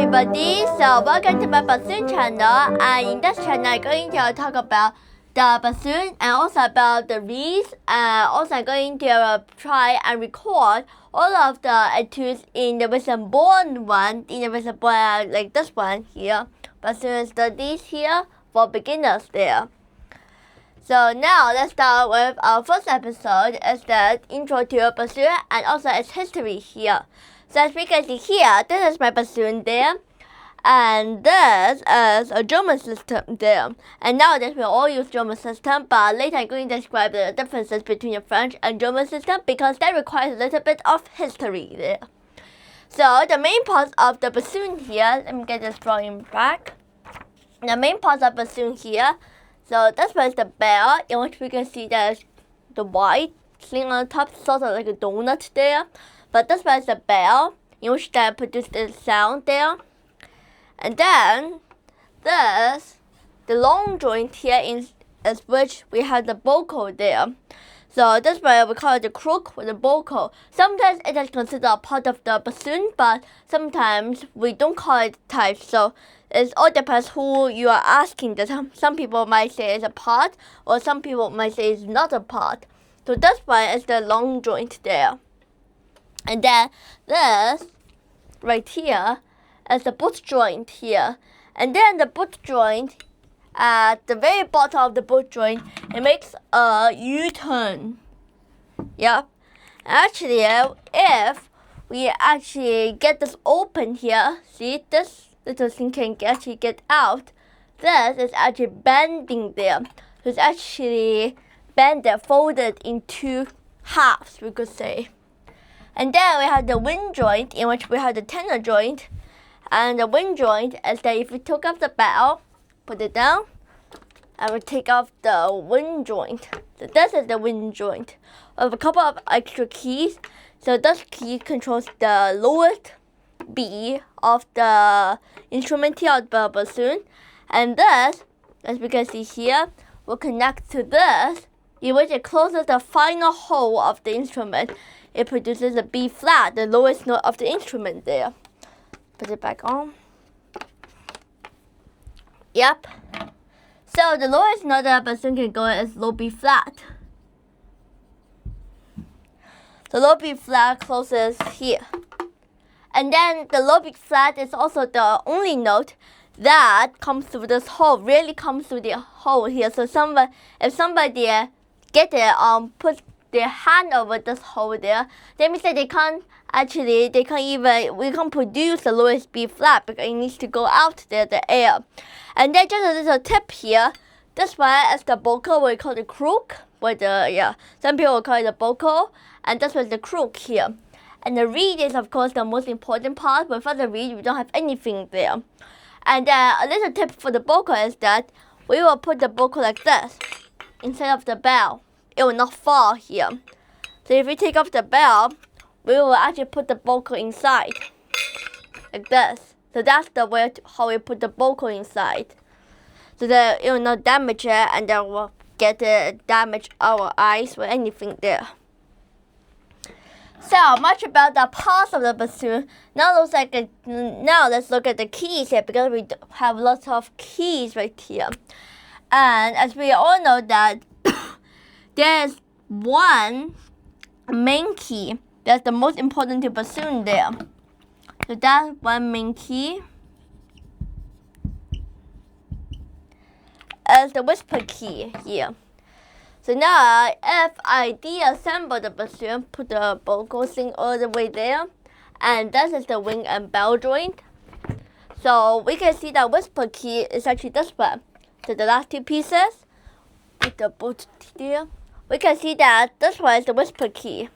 everybody, so welcome to my Bassoon Channel, and in this channel I'm going to talk about the bassoon and also about the reeds, and also I'm going to try and record all of the etudes in the written-born one, in the written-born like this one here, bassoon studies here for beginners there. So now let's start with our first episode, is the intro to bassoon and also its history here. So as we can see here, this is my bassoon there, and this is a German system there. And nowadays we all use German system, but later I'm going to describe the differences between the French and German system because that requires a little bit of history there. So the main parts of the bassoon here, let me get this drawing back. The main parts of bassoon here, so this one is the bell, in which we can see there's the white thing on top, sort of like a donut there. But this one is the bell, in which that produces the sound there. And then this, the long joint here is which we have the vocal there. So this one we call it the crook with the vocal. Sometimes it is considered a part of the bassoon, but sometimes we don't call it type. So it all depends who you are asking. Some people might say it's a part, or some people might say it's not a part. So this one is the long joint there. And then this right here is the boot joint here. And then the boot joint, at the very bottom of the boot joint, it makes a U-turn. Yep. Actually, if we actually get this open here, see this little thing can actually get out. This is actually bending there. So it's actually bended, folded in two halves, we could say. And then we have the wind joint, in which we have the tenor joint. And the wind joint is that if we took off the bell, put it down, and we take off the wind joint. So this is the wind joint. We have a couple of extra keys. So this key controls the lowest B of the instrument here, of the bassoon. And this, as we can see here, will connect to this, in which it closes the final hole of the instrument. It produces a B flat, the lowest note of the instrument there. Put it back on. Yep. So the lowest note that a bassoon can go is low B flat. The low B flat closes here. And then the low B flat is also the only note that comes through this hole, really comes through the hole here. So if somebody get it, put their hand over this hole there, that means that we can't produce the lowest B flat because it needs to go out there, the air. And then just a little tip here, this one is the vocal, we call it crook, some people will call it the vocal, and this was the crook here. And the reed is of course the most important part. Without the reed, we don't have anything there. And a little tip for the vocal is that we will put the vocal like this instead of the bell. It will not fall here. So if we take off the bell, we will actually put the vocal inside, like this. So that's the way how we put the vocal inside, so that it will not damage it, and then we'll damage our eyes or anything there. So much about the parts of the bassoon. Now let's look at the keys here, because we have lots of keys right here. And as we all know that there's one main key that's the most important to bassoon there. So that's one main key. Is the whisper key here. So now if I deassemble the bassoon, put the vocal thing all the way there, and this is the wing and bell joint. So we can see that whisper key is actually this one. So the last two pieces with the boot there, we can see that this one is the whisper key.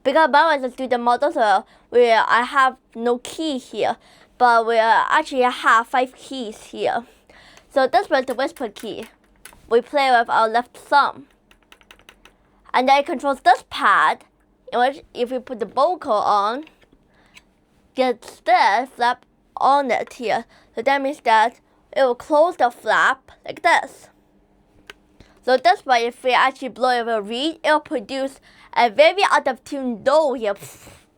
Because mine was a student model, so I have no key here, but we actually have 5 keys here. So this was the whisper key. We play with our left thumb. And then it controls this pad, in which if we put the vocal on, gets this flap on it here. So that means that it will close the flap like this. So that's why if we actually blow it with a reed, it will produce a very out of tune do here.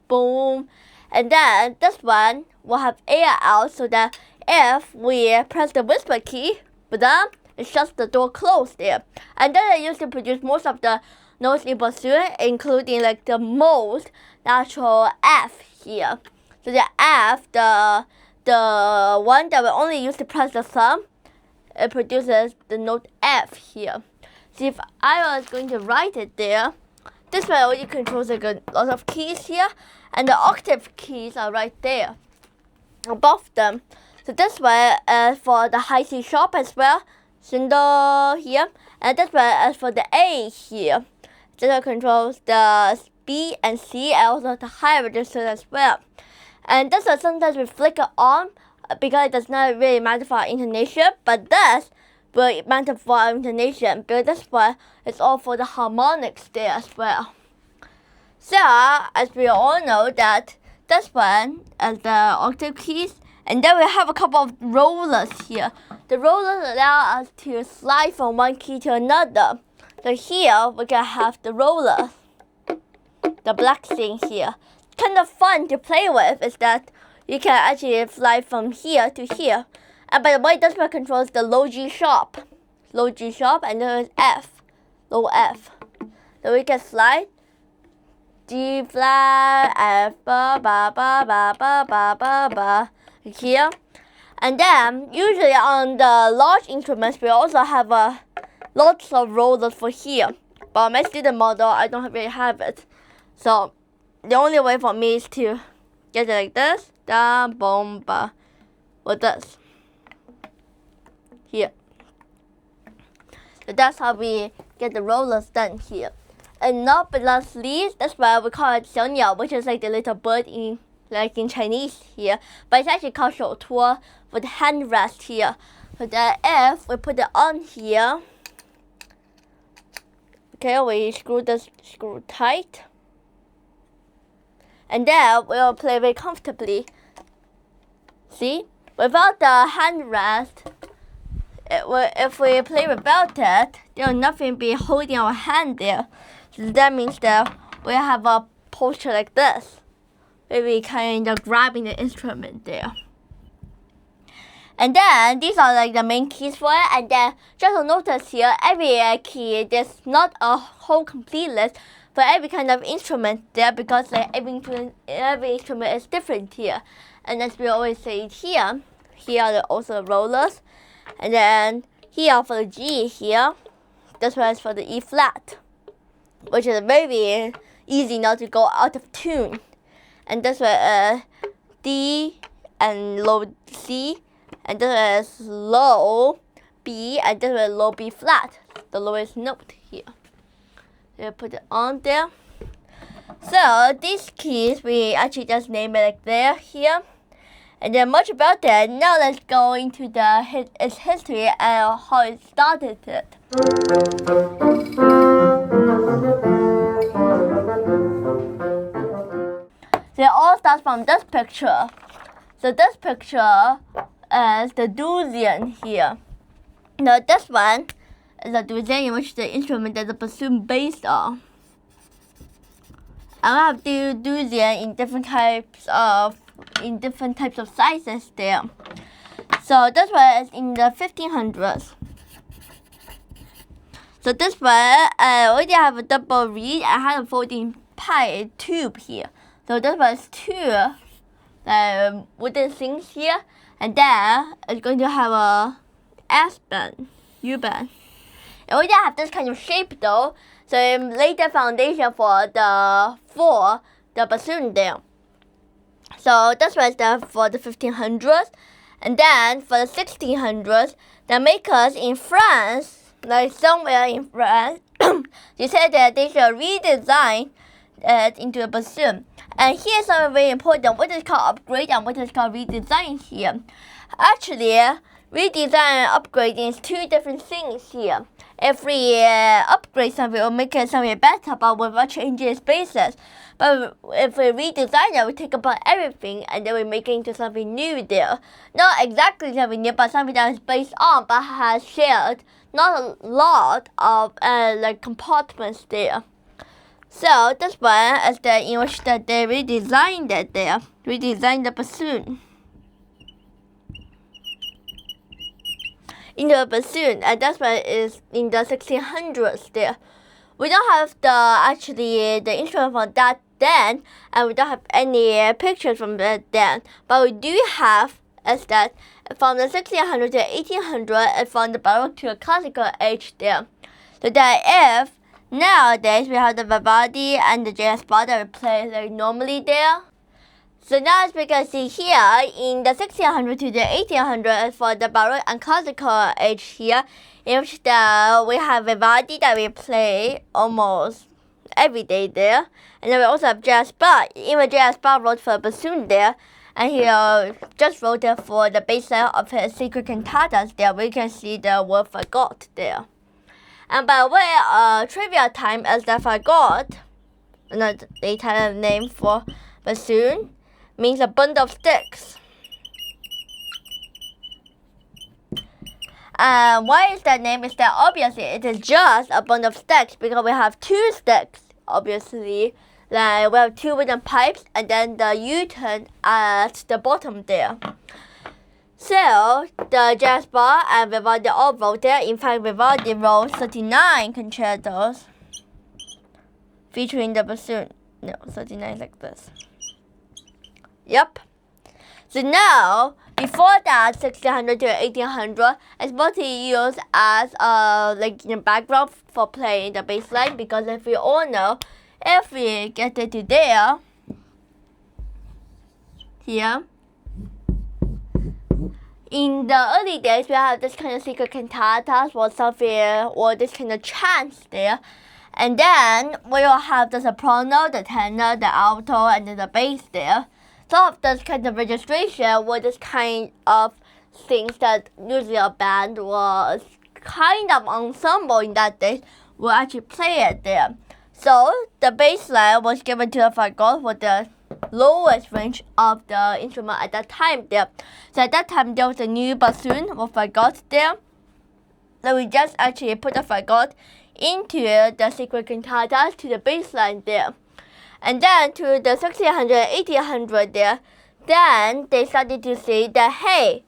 Boom. And then this one will have air out, so that if we press the whisper key, it shuts the door closed there. And then I used to produce most of the notes in bassoon, including like the most natural F here. So the F, the one that we only use to press the thumb, it produces the note F here. See, if I was going to write it there, this one already controls like a lot of keys here, and the octave keys are right there, above them. So this one is for the high C sharp as well, single here, and this one is for the A here. This one controls the B and C, and also the high register as well. And this one sometimes we flicker on because it does not really matter for our intonation, but this will matter for our intonation because this one is all for the harmonics there as well. So, as we all know that this one is the octave keys, and then we have a couple of rollers here. The rollers allow us to slide from one key to another. So here we can have the rollers, the black thing here. Kind of fun to play with is that you can actually slide from here to here. And by the way, this one controls the low G sharp, and then F, low F. So we can slide G flat, F, ba ba ba ba ba ba ba ba here. And then usually on the large instruments we also have lots of rollers for here. But on my student model I don't really have it. So the only way for me is to get it like this, da boom ba, with this here. So that's how we get the rollers done here. And not but last least, that's why we call it 小鸟, which is like the little bird in Chinese here. But it's actually called 手托 with hand rest here. So that if we put it on here, okay, we screw tight. And then we'll play very comfortably. See? Without the hand rest, if we play without it, there will nothing be holding our hand there. So that means that we have a posture like this, where we kind of grabbing the instrument there. And then these are like the main keys for it. And then just to notice here, every key, there's not a whole complete list for every kind of instrument there, because like every instrument is different here. And as we always say here are also rollers. And then here for the G here, this one is for the E flat, which is very easy not to go out of tune. And this one is D and low C, and this is low B, and this is low B flat, the lowest note here. So put it on there. So these keys we actually just name it like there here. And then much about that. Now let's go into its history and how it started it. So it all starts from this picture. So this picture is the dulcian here. Now this one is a dulcian in which the instrument that the bassoon based on. I have the dulcian in different types of sizes there. So this one is in the 1500s. So this one already have a double reed. I have a folding pipe tube here. So this one is two wooden things here, and then it's going to have a S bend, U bend. It already have this kind of shape though, so it laid the foundation for the bassoon there. So this was for the 1500s, and then for the 1600s, the makers in France, like somewhere in France, they said that they should redesign it into a bassoon. And here's something very important: what is called upgrade and what is called redesign here. Actually, redesign and upgrading is two different things here. If we upgrade something or make it something better, but without changing its basis. But if we redesign it, we take apart everything and then we make it into something new there. Not exactly something new, but something that is based on, but has shared not a lot of like compartments there. So this one is the in which that they redesigned it there, redesigned the bassoon. into a bassoon, and that's why it's in the 1600s there. We don't have the instrument from that then, and we don't have any pictures from that then. But we do have is that from the 1600 to 1800, and from the Baroque to the classical age there. So that if nowadays we have the Vivaldi and the jazz bar that we play like normally there. So now as we can see here, in the 1600 to the 1800 for the Baroque and classical age here, in which we have Vivaldi that we play almost every day there. And then we also have jazz bar. Even jazz bar wrote for a bassoon there. And he just wrote it for the bass line of his secret cantatas there. We can see the word fagot there. And by the way, trivia time is that fagot, the Italian name for bassoon, means a bundle of sticks. And why is that name? Is that obviously it is just a bundle of sticks because we have two sticks, obviously. Like we have two wooden pipes and then the U-turn at the bottom there. So the jazz bar and Vivaldi all wrote there. In fact, Vivaldi wrote 39 concertos featuring the bassoon. No, 39 like this. Yep. So now, before that, 1600 to 1800, it's mostly used as background for playing the bass line because if we all know, if we get it to there, here, in the early days, we have this kind of secret cantatas or something, or this kind of chants there. And then we will have the soprano, the tenor, the alto, and then the bass there. Some of this kind of registration were this kind of things that usually a band was kind of ensemble in that day will actually play it there. So the bass line was given to the fagot for the lowest range of the instrument at that time there. So at that time there was a new bassoon or fagot there. So we just actually put the fagot into the secret cantatas to the bass line there. And then to the 1600, 1800 there, then they started to say that, hey,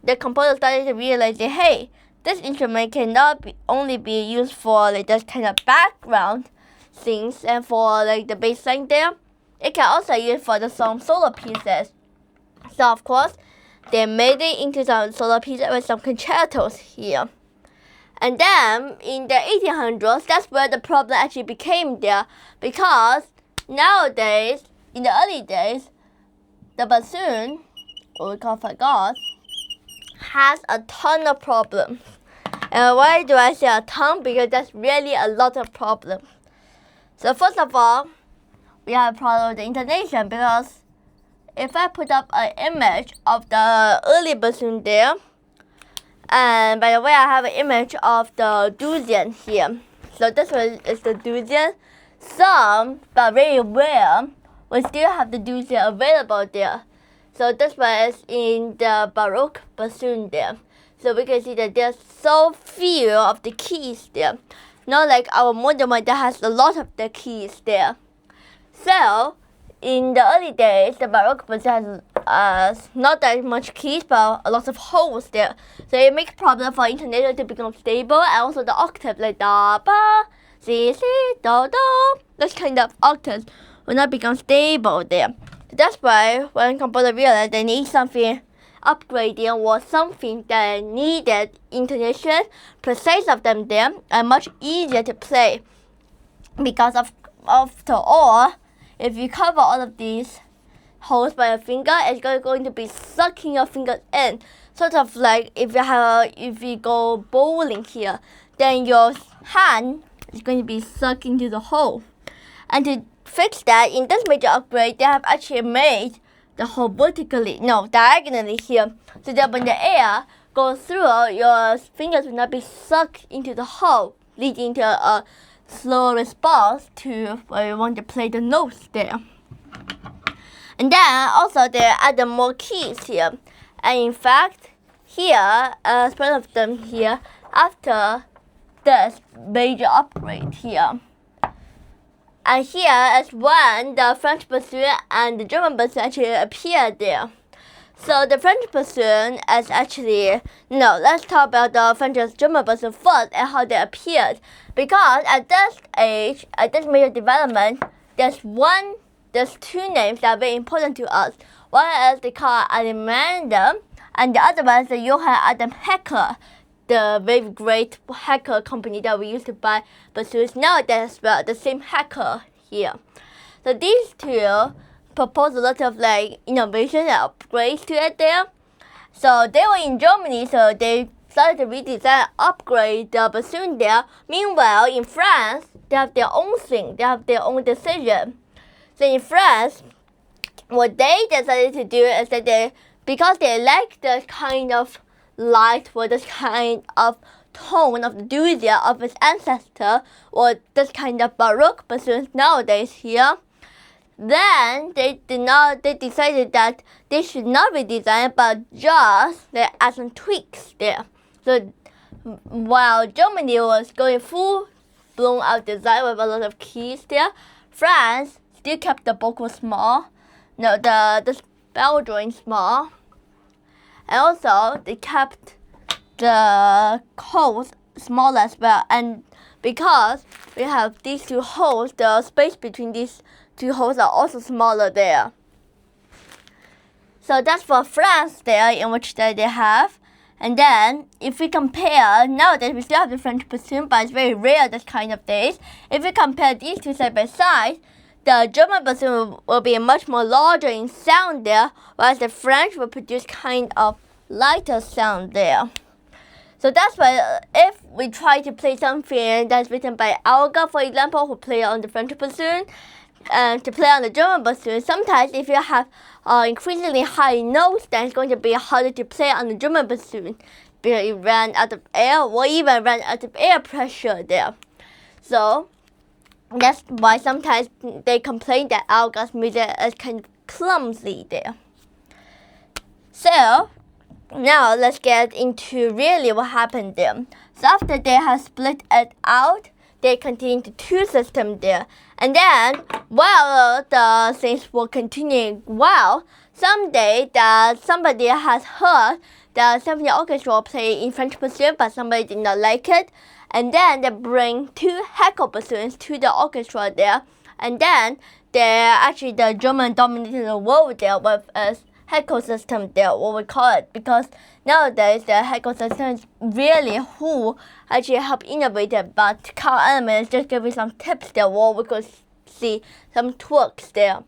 the composer started to realize that, hey, this instrument cannot only be used for like this kind of background things and for like the bass line there. It can also be used for some solo pieces. So of course, they made it into some solo pieces with some concertos here. And then in the 1800s, that's where the problem actually became there because nowadays, in the early days, the bassoon, or we call fagot, has a ton of problems. And why do I say a ton? Because that's really a lot of problems. So first of all, we have a problem with the intonation because if I put up an image of the early bassoon there, and by the way, I have an image of the deuxième here. So this one is the deuxième. Some, but very rare, we still have the deuxième available there. So this one is in the Baroque bassoon there. So we can see that there's so few of the keys there. Not like our modern one that has a lot of the keys there. So in the early days, the Baroque bassoon has not that much keys, but a lot of holes there. So it makes problem for intonation to become stable, and also the octave like da ba, si si do do. This kind of octaves will not become stable there. So that's why when composer realized they need something upgrading or something that needed intonation, precise of them there, and much easier to play. Because after all, if you cover all of these holes by your finger, it's going to be sucking your fingers in. Sort of like if you go bowling here, then your hand is going to be sucked into the hole. And to fix that, in this major upgrade, they have actually made the hole diagonally here, so that when the air goes through, your fingers will not be sucked into the hole, leading to a slow response to where you want to play the notes there. And then also they added more keys here. And in fact, here, one of them here, after this major upgrade here. And here is when the French bassoon and the German bassoon actually appeared there. So the French bassoon is actually, no, let's talk about the French German bassoon first and how they appeared. Because at this age, at this major development, there's two names that are very important to us. One is they call Alexander, and the other one is the Johann Adam Heckel, the very great Heckel company that we used to buy bassoons nowadays as well, the same Heckel here. So these two proposed a lot of innovation and upgrades to it there. So they were in Germany, so they started to redesign and upgrade the bassoon there. Meanwhile, in France, they have their own thing, they have their own decision. So in France, what they decided to do is that because they like the kind of light or this kind of tone of the enthusiasm of its ancestor or this kind of Baroque bassoons nowadays here, then they decided that they should not redesign but just add some tweaks there. So while Germany was going full blown out design with a lot of keys there, France still kept the buckle small, the bell joint small, and also they kept the holes small as well. And because we have these two holes, the space between these two holes are also smaller there. So that's for France there, in which they have. And then if we compare, nowadays we still have the French bassoon, but it's very rare this kind of days. If we compare these two side by side, the German bassoon will be much more larger in sound there, whereas the French will produce kind of lighter sound there. So that's why if we try to play something that's written by Alga, for example, who play on the French bassoon, and to play on the German bassoon, sometimes if you have increasingly high notes, then it's going to be harder to play on the German bassoon because it ran out of air or even ran out of air pressure there. So that's why sometimes they complain that Alga's music is kind of clumsy there. So now let's get into really what happened there. So after they have split it out, they continued to two systems there. And then while the things were continuing well, someday that somebody has heard the symphony orchestra play in French bassoon, but somebody did not like it. And then they bring two Heckel bassoons to the orchestra there. And then the German dominated the world there with a Heckel system there, what we call it, because nowadays the Heckel system is really who actually helped innovate it, but Carl Element is just giving some tips there where we could see some twerks there.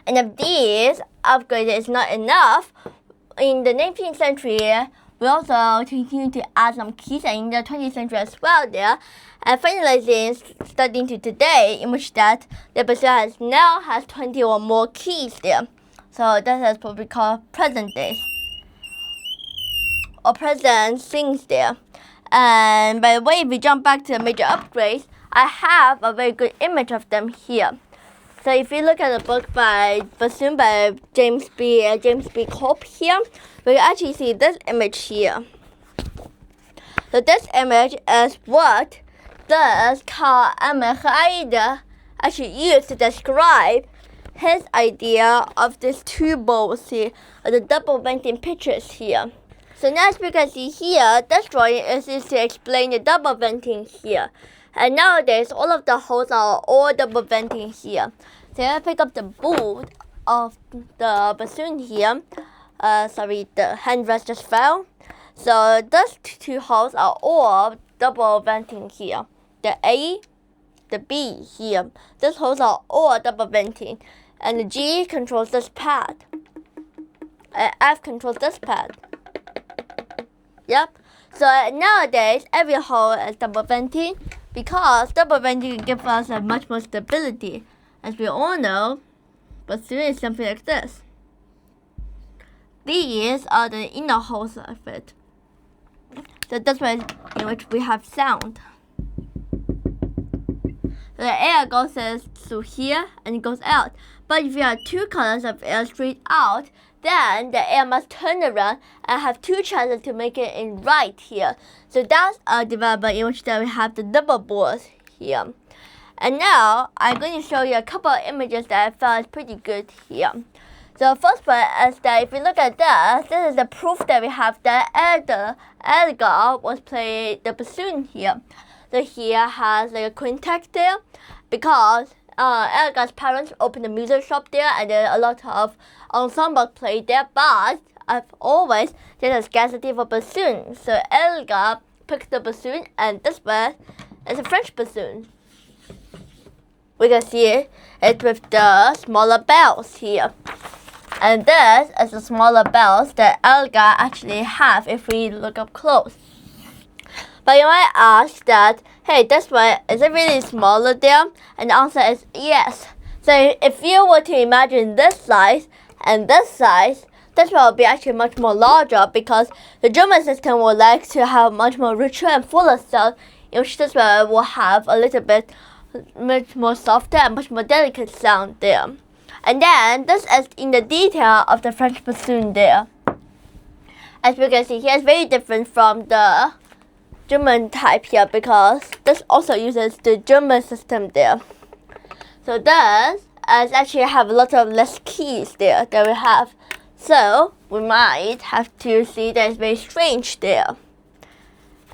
And if these upgrades is not enough, in the 19th century, we also continue to add some keys, and in the 20th century as well there, and finalizing studying to today, in which that the bassoon now has 20 or more keys there. So that is what we call present days or present things there. And by the way, if we jump back to the major upgrades, I have a very good image of them here. So if you look at the book by Bassoon by James B. Cope here, we can actually see this image here. So this image is what this Carl Emil Reide actually used to describe his idea of these two bowls here, or the double venting pitches here. So now as we can see here, this drawing is used to explain the double venting here. And nowadays, all of the holes are all double venting here. So I pick up the board of the bassoon here. The handrest just fell. So those two holes are all double venting here. The A, the B here. These holes are all double venting. And the G controls this pad. And F controls this pad. Yep. So nowadays, every hole is double venting because double venting gives us a much more stability. As we all know, bassoon is something like this. These are the inner holes of it. So that's why in which we have sound. So the air goes through here and it goes out. But if you have two columns of air straight out, then the air must turn around and have two channels to make it in right here. So that's a development in which we have the double boards here. And now I'm going to show you a couple of images that I found pretty good here. So the first one is that if you look at this is the proof that we have that Edgar was playing the bassoon here. So here has like a quintet there because Edgar's parents opened a music shop there and then a lot of ensembles played there, but as always there's a scarcity for bassoon. So Edgar picked the bassoon, and this one is a French bassoon. We can see it with the smaller bells here. And this is the smaller bells that Edgar actually have if we look up close. But you might ask that, hey, this one, is it really smaller there? And the answer is yes. So if you were to imagine this size and this size, this one will be actually much more larger because the German system would like to have much more richer and fuller sound, in which this one will have a little bit much more softer and much more delicate sound there. And then this is in the detail of the French bassoon there. As we can see here, it's very different from the German type here because this also uses the German system there. So this is actually have a lot of less keys there that we have. So we might have to see that it's very strange there.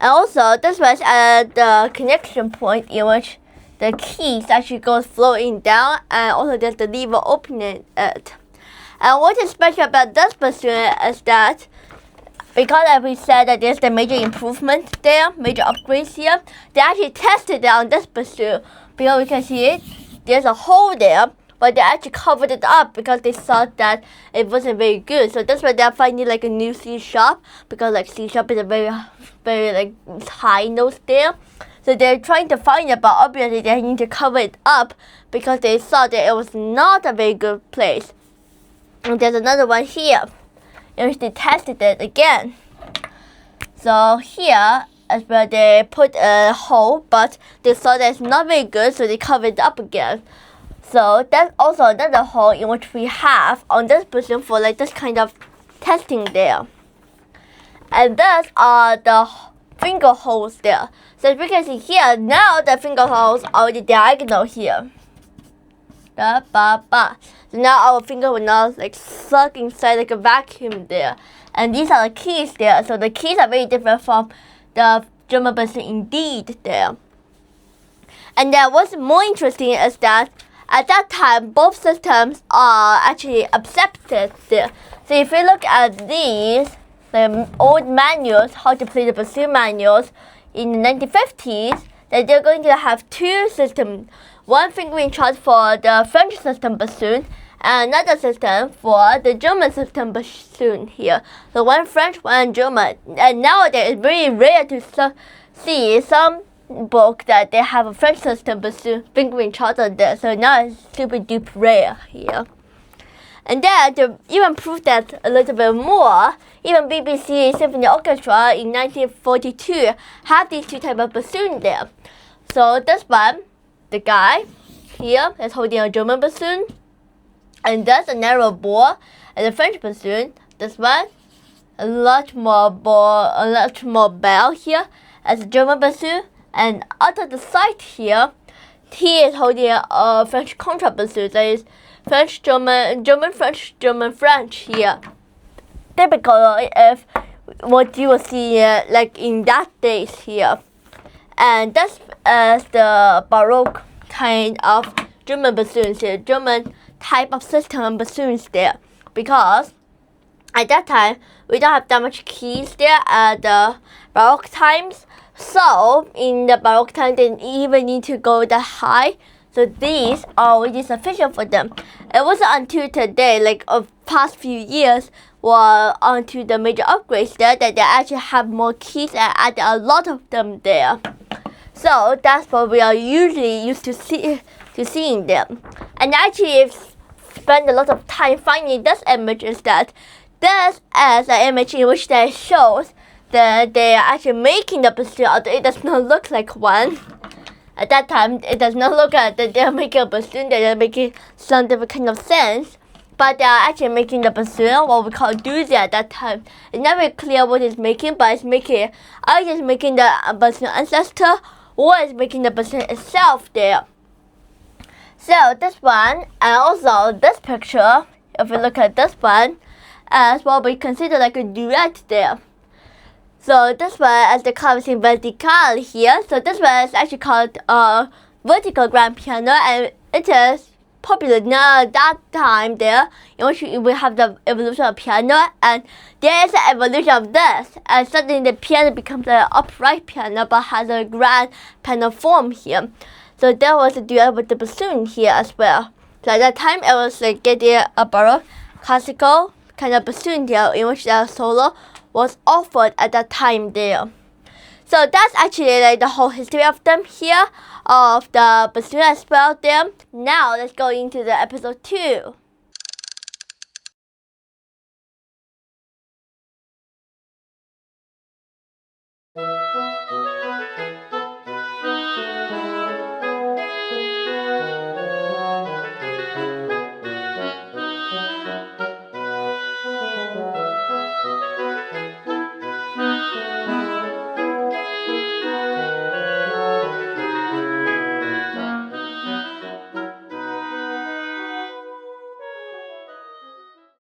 And also this was at the connection point in which the keys actually goes flowing down, and also there's the lever opening it. And what is special about this bassoon is that because as we said that there's the major improvement there, major upgrades here, they actually tested it on this bassoon because we can see it. There's a hole there, but they actually covered it up because they thought that it wasn't very good. So that's why they're finding like a new C sharp, because like C sharp is a very like high note there. So they're trying to find it, but obviously they need to cover it up because they thought that it was not a very good place. And there's another one here in which they tested it again. So here is where they put a hole, but they saw that it's not very good, so they covered it up again. So that's also another hole in which we have on this bassoon for like this kind of testing there. And those are the finger holes there. So as we can see here, now the finger holes are already diagonal here. Da, ba, ba. So now our finger will not like suck inside like a vacuum there. And these are the keys there. So the keys are very different from the German bassoon indeed there. And then what's more interesting is that at that time both systems are actually accepted there. So if we look at these, the old manuals, how to play the bassoon manuals in the 1950s, that they're going to have two systems. One fingering chart for the French system bassoon and another system for the German system bassoon here. So one French, one German. And nowadays it's very rare to see some book that they have a French system bassoon fingering chart on there. So now it's super duper rare here. And then to even prove that a little bit more, even BBC Symphony Orchestra in 1942 had these two types of bassoon there. So this one, the guy here is holding a German bassoon, and that's a narrow bore. And the French bassoon, this one, a lot more bell here as a German bassoon. And out of the side here, he is holding a French contrabassoon. That is French, German, German, French, German, French here. Typically, if what you will see like in that days here. And that's the Baroque kind of German bassoons here, German type of system bassoons there. Because at that time, we don't have that much keys there at the Baroque times. So in the Baroque time, they didn't even need to go that high. So these are already sufficient for them. It wasn't until today, like of past few years, or onto the major upgrades there, that they actually have more keys and add a lot of them there. So that's what we are usually used to seeing them. And actually, if spend a lot of time finding this image, is that this is an image in which that shows that they are actually making the bassoon, although it does not look like one. At that time, it does not look like that they are making a bassoon, they are making some different kind of sense. But they are actually making the bassoon, what we call doozy at that time. It's not very clear what it's making, but it's making, either it's making the bassoon ancestor, or it's making the bassoon itself there. So this one, and also this picture, if we look at this one, as what we consider like a duet there. So this one, as the color is vertical here, so this one is actually called a vertical grand piano, and it is popular now that time there, in which we have the evolution of piano, and there is an evolution of this, and suddenly the piano becomes an upright piano but has a grand piano form here. So there was a duet with the bassoon here as well. So at that time it was like getting a baroque classical kind of bassoon there, in which the solo was offered at that time there. So that's actually like the whole history of them here, of the bassoon as well there. Now let's go into the episode 2.